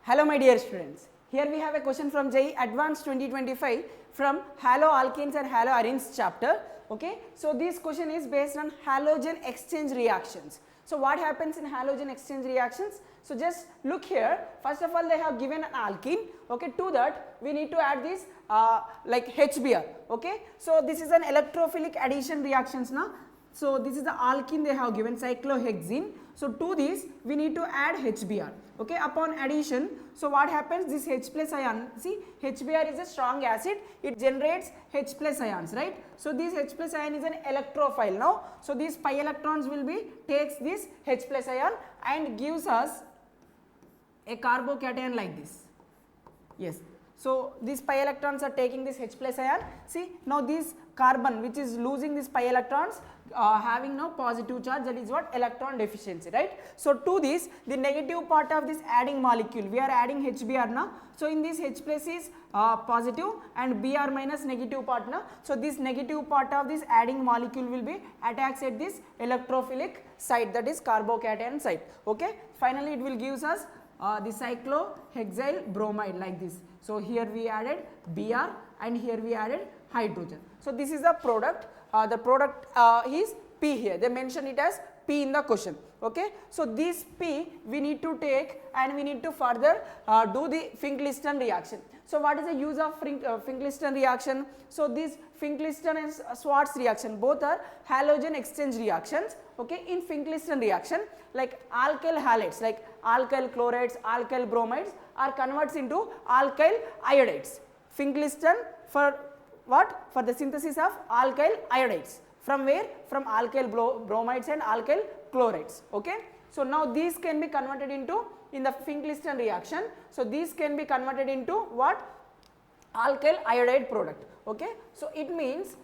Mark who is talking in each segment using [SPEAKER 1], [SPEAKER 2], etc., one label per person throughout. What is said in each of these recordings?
[SPEAKER 1] Hello my dear students, here we have a question from JEE Advanced 2025 from haloalkanes and haloarenes chapter. Okay, so this question is based on halogen exchange reactions. So what happens in halogen exchange reactions? So just look here, first of all they have given an alkene. Okay, to that we need to add this like HBr. Okay, so this is an electrophilic addition reactions now. So this is the alkene they have given, cyclohexene. So to this we need to add HBr. Okay, upon addition, so what happens, this H plus ion, see HBr is a strong acid, it generates H plus ions, right? So this H plus ion is an electrophile now. So these pi electrons will be takes this H plus ion and gives us a carbocation like this. Yes. So these pi electrons are taking this H plus ion. See now this carbon which is losing these pi electrons having now positive charge, that is what electron deficiency, right? So to this the negative part of this adding molecule, we are adding HBr now. So in this H plus is positive and Br minus negative part now. So this negative part of this adding molecule will be attacks at this electrophilic site, that is carbocation site. Okay, finally it will gives us the cyclohexyl bromide like this. So here we added Br and here we added hydrogen. So this is the product. The product is P here. They mention it as P in the question. Okay. So this P we need to take and we need to further do the Finkelstein reaction. So what is the use of Finkelstein reaction? So this Finkelstein and Swarts reaction both are halogen exchange reactions. Okay. In Finkelstein reaction, like alkyl halides like alkyl chlorides, alkyl bromides are converts into alkyl iodides. Finkelstein for what? For the synthesis of alkyl iodides. From where? From alkyl bromides and alkyl chlorides. Okay. So now these can be converted into in the Finkelstein reaction. So these can be converted into what? Alkyl iodide product. Okay. So it means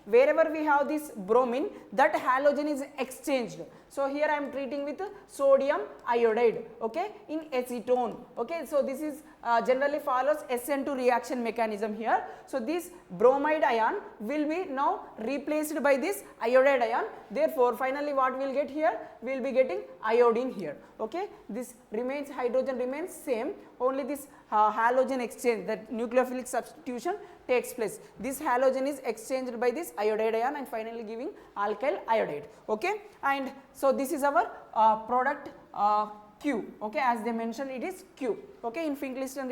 [SPEAKER 1] wherever we have this bromine, that halogen is exchanged. So here I am treating with sodium iodide, okay, in acetone. Okay, so this is generally follows SN2 reaction mechanism here. So this bromide ion will be now replaced by this iodide ion. Therefore finally what we will get here, we will be getting iodine here. Okay, this remains, hydrogen remains same, only this halogen exchange, that nucleophilic substitution takes place. This halogen is exchanged by this iodide ion and finally giving alkyl iodide. Okay, and so this is our product Q. Okay, as they mentioned it is Q. Okay, in Finkelstein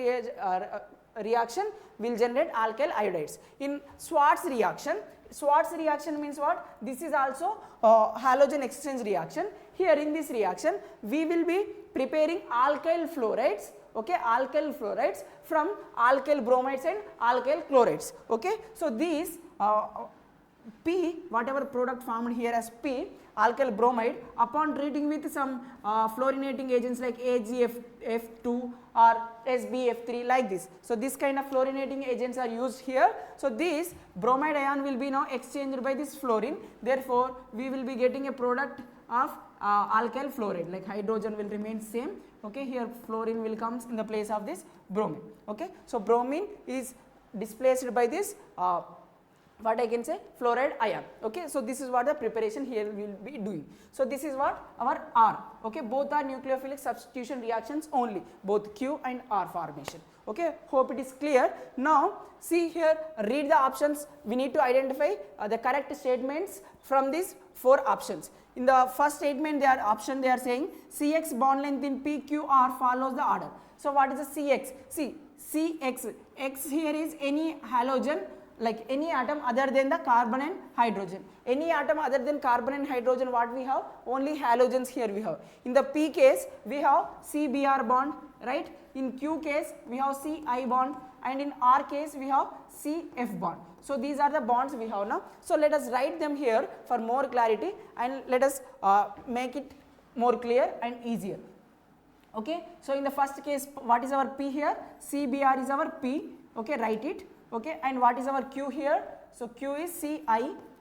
[SPEAKER 1] reaction will generate alkyl iodides. In Swarts reaction means what? This is also halogen exchange reaction. Here in this reaction we will be preparing alkyl fluorides. Okay, alkyl fluorides from alkyl bromides and alkyl chlorides. Okay, so these P, whatever product formed here as P, alkyl bromide, upon treating with some fluorinating agents like AgF2 or SbF3 like this. So this kind of fluorinating agents are used here. So this bromide ion will be now exchanged by this fluorine. Therefore we will be getting a product of alkyl fluoride, like hydrogen will remain same. Okay, here fluorine will comes in the place of this bromine. Okay, so bromine is displaced by this what I can say, fluoride ion. Okay, so this is what the preparation here will be doing. So this is what our R. Okay, both are nucleophilic substitution reactions only, both Q and R formation. Okay, hope it is clear. Now see here, read the options. We need to identify the correct statements from these 4 options. In the first statement, they are saying CX bond length in PQR follows the order. So what is the CX? See, CX, X here is any halogen, like any atom other than the carbon and hydrogen. Any atom other than carbon and hydrogen, what we have? Only halogens here we have. In the P case, we have CBr bond, right? In Q case, we have Ci bond, and in R case, we have CF bond. So these are the bonds we have now. So let us write them here for more clarity and let us make it more clear and easier. Okay. So in the first case, what is our P here? CBr is our P. Okay, write it. Okay, and what is our Q here? So Q is Ci.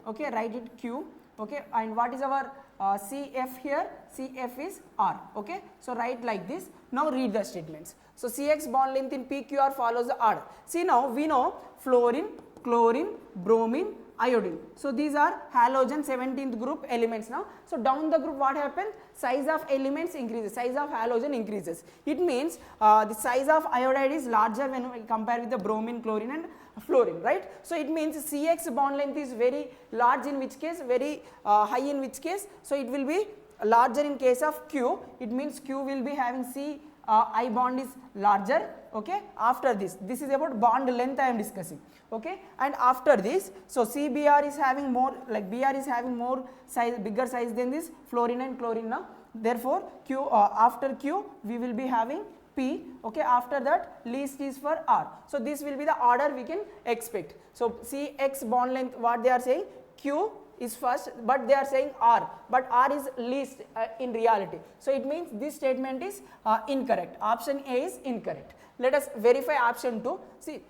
[SPEAKER 1] Okay, write it Q. Okay, and what is our CF here? CF is R. Okay, so write like this. Now read the statements. So CX bond length in PQR follows the order. See now we know fluorine, chlorine, bromine, iodine. So these are halogen 17th group elements now. So down the group what happens? Size of elements increases, size of halogen increases. It means the size of iodide is larger when we compare with the bromine, chlorine and fluorine, right? So it means CX bond length is very large, in which case very high, in which case, so it will be larger in case of Q. It means Q will be having C I bond is larger. Okay, after this is about bond length I am discussing. Okay, and after this, so CBr is having more, like Br is having more size, bigger size than this fluorine and chlorine now. Therefore Q, after Q we will be having P. Okay, after that least is for R. So this will be the order we can expect. So CX bond length, what they are saying, Q is first, but they are saying R, but R is least in reality. So it means this statement is incorrect. Option A is incorrect. Let us verify option 2. See,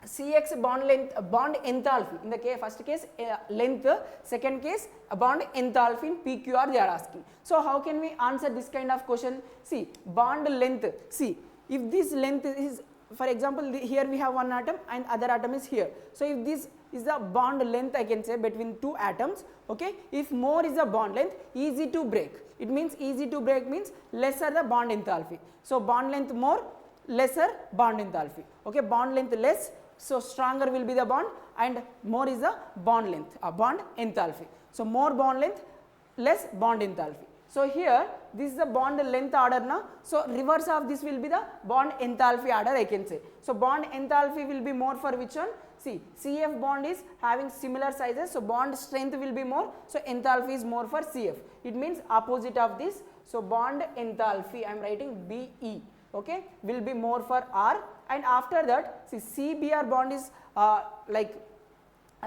[SPEAKER 1] CX bond length, bond enthalpy, in the case, first case length, second case bond enthalpy in PQR they are asking. So how can we answer this kind of question? See, bond length, see, if this length is, for example, here we have one atom and other atom is here. So if this is the bond length, I can say, between two atoms. Okay, if more is the bond length, easy to break. It means easy to break means lesser the bond enthalpy. So bond length more, lesser bond enthalpy. Okay, bond length less, so stronger will be the bond, and more is the bond length, bond enthalpy. So more bond length, less bond enthalpy. So here this is the bond length order now. So reverse of this will be the bond enthalpy order, I can say. So bond enthalpy will be more for which one? See, CF bond is having similar sizes, so bond strength will be more, so enthalpy is more for CF. It means opposite of this. So bond enthalpy, I am writing BE, okay, will be more for R, and after that, see, CBr bond is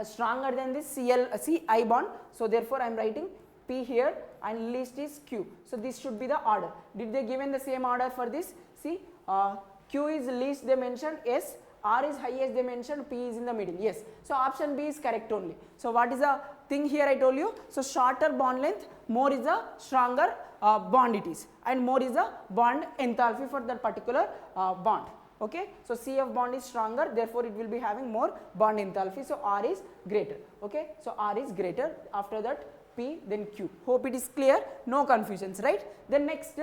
[SPEAKER 1] stronger than this CI bond, so therefore I am writing P here, and least is Q. So this should be the order. Did they given the same order for this? See, Q is least they mentioned, yes. R is highest they mentioned, P is in the middle, yes. So option B is correct only. So what is the thing here I told you? So shorter bond length, more is the stronger bond it is, and more is the bond enthalpy for that particular bond. Okay, so CF bond is stronger, therefore it will be having more bond enthalpy, so R is greater. Okay, so R is greater, after that P, then Q. Hope it is clear, no confusions, right? Then next,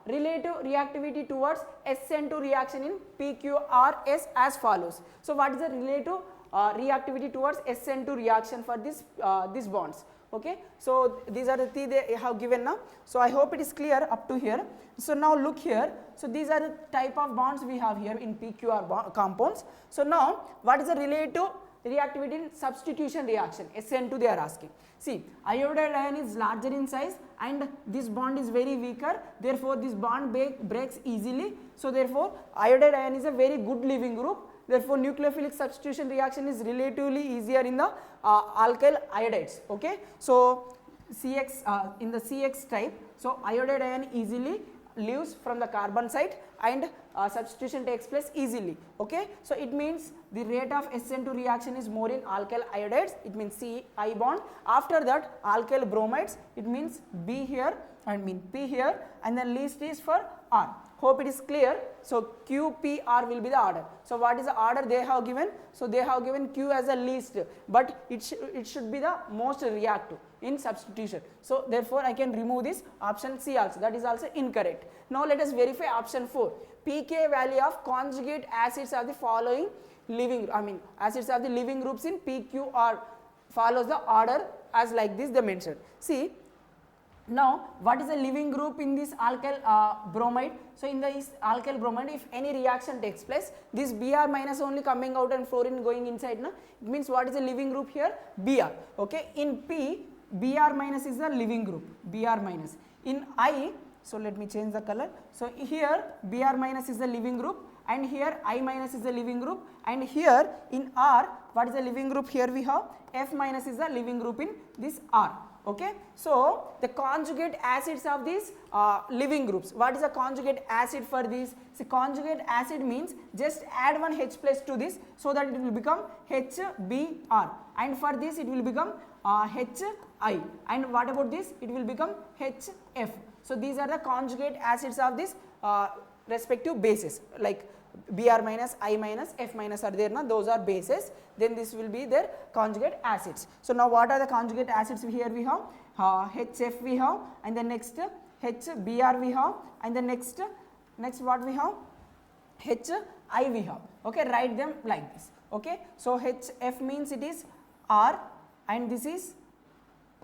[SPEAKER 1] relative reactivity towards SN2 reaction in PQRS as follows. So what is the relative reactivity towards SN2 reaction for this these bonds? Okay, so these are the three they have given now. So I hope it is clear up to here. So now look here. So these are the type of bonds we have here in PQR compounds. So now what is the relative reactivity in substitution reaction, SN2 they are asking. See, iodide ion is larger in size and this bond is very weaker, therefore this bond breaks easily. So therefore iodide ion is a very good leaving group, therefore nucleophilic substitution reaction is relatively easier in the alkyl iodides. Okay, so CX in the CX type, so iodide ion easily leaves from the carbon side and substitution takes place easily. Okay, so it means the rate of SN2 reaction is more in alkyl iodides, it means C I bond. After that alkyl bromides, it means B here, I mean P here, and then least is for R. Hope it is clear. So Q, P, R will be the order. So what is the order they have given? So they have given Q as a least, but it should be the most reactive in substitution. So therefore I can remove this option C also, that is also incorrect. Now let us verify option 4. pK value of conjugate acids of the following acids of the living groups in PQR follows the order as like this they mentioned. See, now what is the living group in this alkyl bromide? So in this alkyl bromide, if any reaction takes place, this Br minus only coming out and fluorine going inside, na? It means what is the living group here? Br. Okay, in P, Br minus is the living group, Br minus. In I, so let me change the color. So here Br minus is the living group, and here I minus is the living group, and here in R, what is the living group? Here we have F minus is the living group in this R. Okay, so the conjugate acids of these living groups. What is the conjugate acid for this? See, conjugate acid means just add one H plus to this so that it will become HBr, and for this it will become HI, and what about this? It will become HF. So these are the conjugate acids of this respective bases, like Br minus, I minus, F minus are there, na? Those are bases. Then this will be their conjugate acids. So now what are the conjugate acids? Here we have HF we have, and the next HBr we have, and the next what we have? HI we have. Okay, write them like this. Okay, so HF means it is R, and this is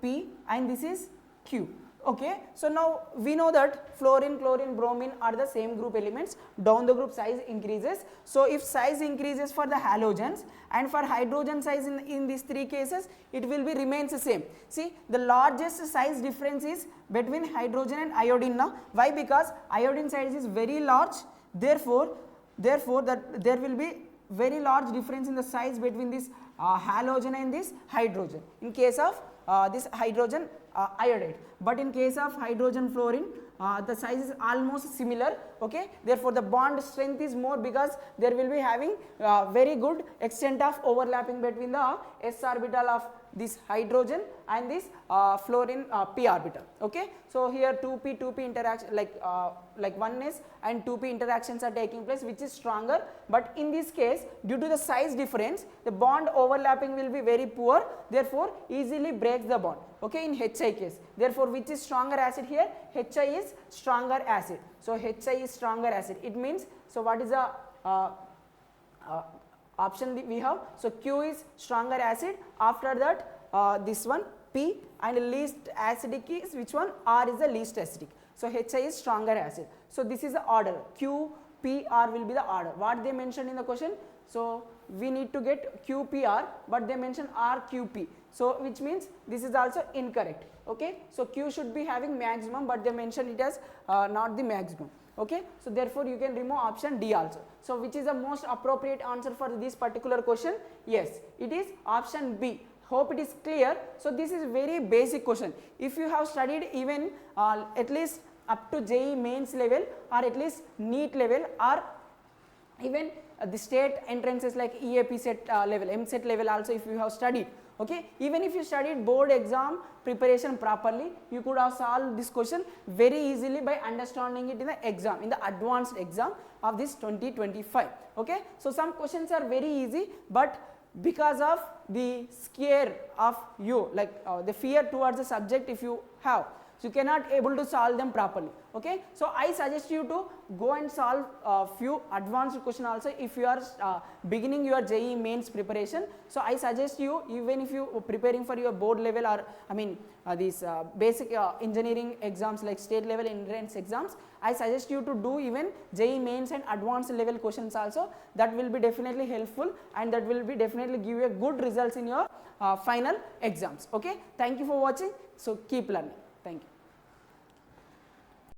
[SPEAKER 1] P, and this is Q. Okay, so now we know that fluorine, chlorine, bromine are the same group elements. Down the group size increases. So if size increases for the halogens, and for hydrogen size in these three cases, it will be remains the same. See, the largest size difference is between hydrogen and iodine now. Why? Because iodine size is very large. Therefore that there will be very large difference in the size between this halogen and this hydrogen in case of this hydrogen iodide. But in case of hydrogen fluorine, the size is almost similar. Okay, therefore the bond strength is more, because there will be having very good extent of overlapping between the s orbital of this hydrogen and this fluorine p orbital. Okay, so here 2p interaction, like 1s and 2p interactions are taking place, which is stronger. But in this case, due to the size difference, the bond overlapping will be very poor, therefore easily breaks the bond. Okay, in HI case, therefore which is stronger acid here? HI is stronger acid. So HI is stronger acid. It means, so what is the option we have? So Q is stronger acid. After that this one P, and least acidic is which one? R is the least acidic. So HI is stronger acid. So this is the order. Q, P, R will be the order. What they mentioned in the question? So we need to get QPR, but they mention RQP. So which means this is also incorrect. Okay, so Q should be having maximum, but they mention it as not the maximum. Okay, so therefore you can remove option D also. So which is the most appropriate answer for this particular question? Yes, it is option B. Hope it is clear. So this is very basic question. If you have studied even at least up to JEE mains level, or at least NEET level, or even the state entrances like EAP set level, MSET level also, if you have studied, okay, even if you studied board exam preparation properly, you could have solved this question very easily by understanding it in the exam, in the advanced exam of this 2025. Okay, so some questions are very easy, but because of the scare of you, like the fear towards the subject if you have, so you cannot able to solve them properly. Okay, so I suggest you to go and solve a few advanced question also if you are beginning your JEE mains preparation. So I suggest you, even if you are preparing for your board level, or I mean these basic engineering exams like state level entrance exams, I suggest you to do even JEE mains and advanced level questions also. That will be definitely helpful, and that will be definitely give you a good results in your final exams. Okay, thank you for watching. So keep learning. Thank you.